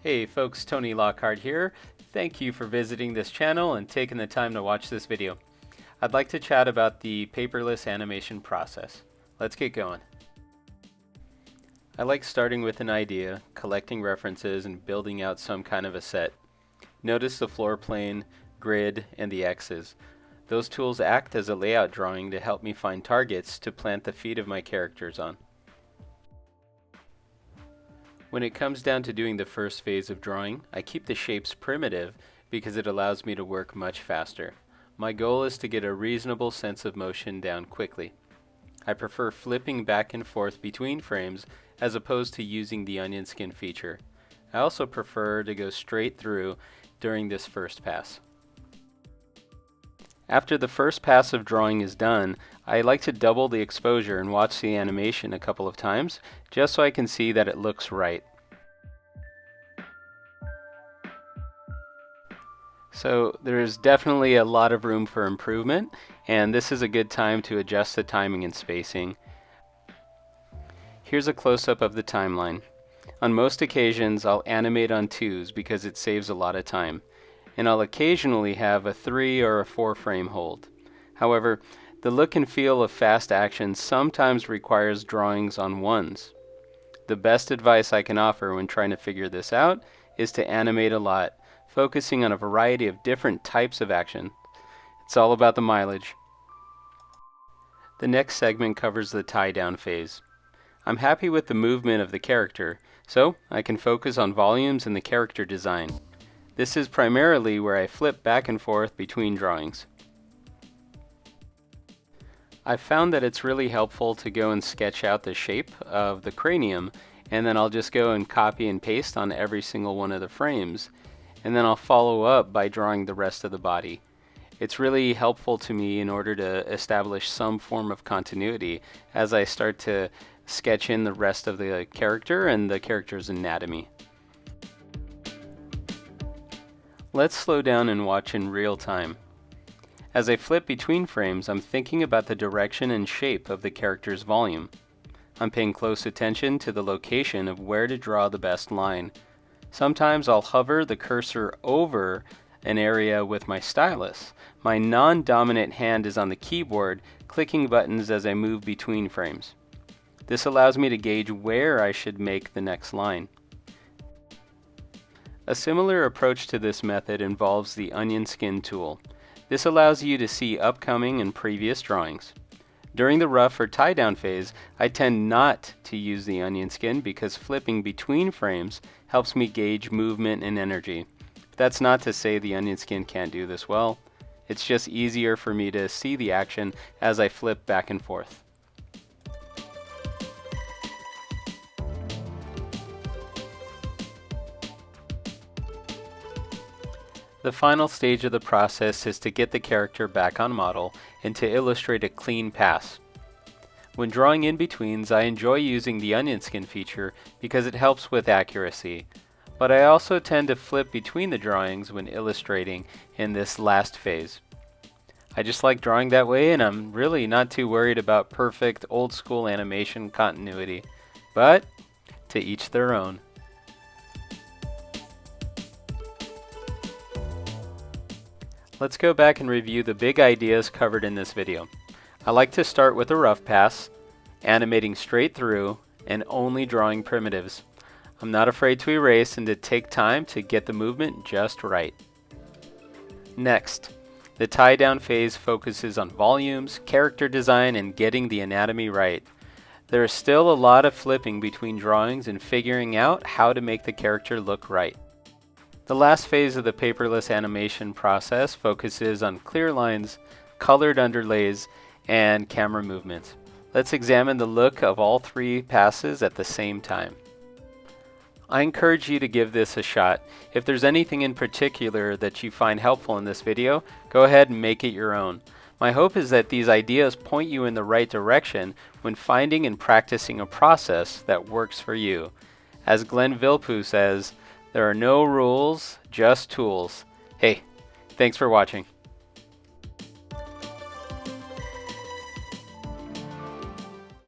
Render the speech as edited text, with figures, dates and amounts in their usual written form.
Hey folks, Tony Lockhart here. Thank you for visiting this channel and taking the time to watch this video. I'd like to chat about the paperless animation process. Let's get going. I like starting with an idea, collecting references, and building out some kind of a set. Notice the floor plane, grid, and the X's. Those tools act as a layout drawing to help me find targets to plant the feet of my characters on. When it comes down to doing the first phase of drawing, I keep the shapes primitive because it allows me to work much faster. My goal is to get a reasonable sense of motion down quickly. I prefer flipping back and forth between frames as opposed to using the onion skin feature. I also prefer to go straight through during this first pass. After the first pass of drawing is done, I like to double the exposure and watch the animation a couple of times, just so I can see that it looks right. So there's definitely a lot of room for improvement, and this is a good time to adjust the timing and spacing. Here's a close-up of the timeline. On most occasions, I'll animate on 2s because it saves a lot of time, and I'll occasionally have a 3 or a 4 frame hold. However, the look and feel of fast action sometimes requires drawings on 1s. The best advice I can offer when trying to figure this out is to animate a lot, focusing on a variety of different types of action. It's all about the mileage. The next segment covers the tie-down phase. I'm happy with the movement of the character, so I can focus on volumes and the character design. This is primarily where I flip back and forth between drawings. I've found that it's really helpful to go and sketch out the shape of the cranium, and then I'll just go and copy and paste on every single one of the frames, and then I'll follow up by drawing the rest of the body. It's really helpful to me in order to establish some form of continuity as I start to sketch in the rest of the character and the character's anatomy. Let's slow down and watch in real time. As I flip between frames, I'm thinking about the direction and shape of the character's volume. I'm paying close attention to the location of where to draw the best line. Sometimes I'll hover the cursor over an area with my stylus. My non-dominant hand is on the keyboard, clicking buttons as I move between frames. This allows me to gauge where I should make the next line. A similar approach to this method involves the onion skin tool. This allows you to see upcoming and previous drawings. During the rough or tie-down phase, I tend not to use the onion skin because flipping between frames helps me gauge movement and energy. That's not to say the onion skin can't do this well. It's just easier for me to see the action as I flip back and forth. The final stage of the process is to get the character back on model and to illustrate a clean pass. When drawing in-betweens, I enjoy using the onion skin feature because it helps with accuracy, but I also tend to flip between the drawings when illustrating in this last phase. I just like drawing that way, and I'm really not too worried about perfect old-school animation continuity, but to each their own. Let's go back and review the big ideas covered in this video. I like to start with a rough pass, animating straight through, and only drawing primitives. I'm not afraid to erase and to take time to get the movement just right. Next, the tie-down phase focuses on volumes, character design, and getting the anatomy right. There is still a lot of flipping between drawings and figuring out how to make the character look right. The last phase of the paperless animation process focuses on clear lines, colored underlays, and camera movements. Let's examine the look of all 3 passes at the same time. I encourage you to give this a shot. If there's anything in particular that you find helpful in this video, go ahead and make it your own. My hope is that these ideas point you in the right direction when finding and practicing a process that works for you. As Glenn Vilppu says, there are no rules, just tools. Hey, thanks for watching.